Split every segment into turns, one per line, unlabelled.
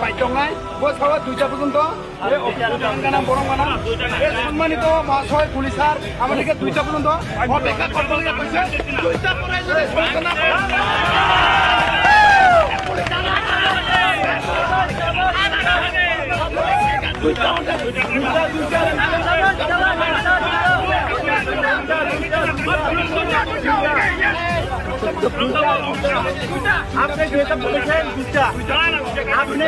বাধ্য নাই বই সবাই 2টা পর্যন্ত সম্মানিত মহাশয় পুলিশার আমাদেরকে 2টা পর্যন্ত অপেক্ষা করতে কইছে 2টা পরে যদি সমস্যা না আপনি যেটা বলেছেন দুটা আপনি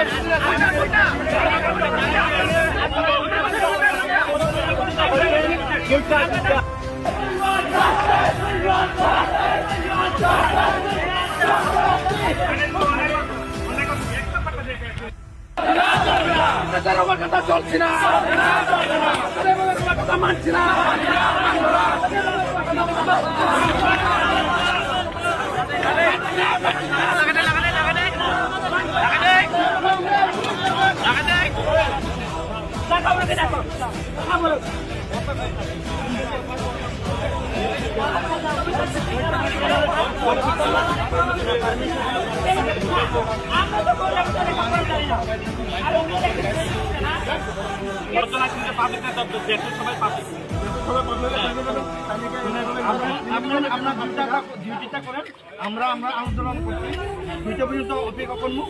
কথা চলছি না কথা মানছি না আমরা আন্দোলন করছি 2টা পর্যন্ত অপেক্ষা করবো।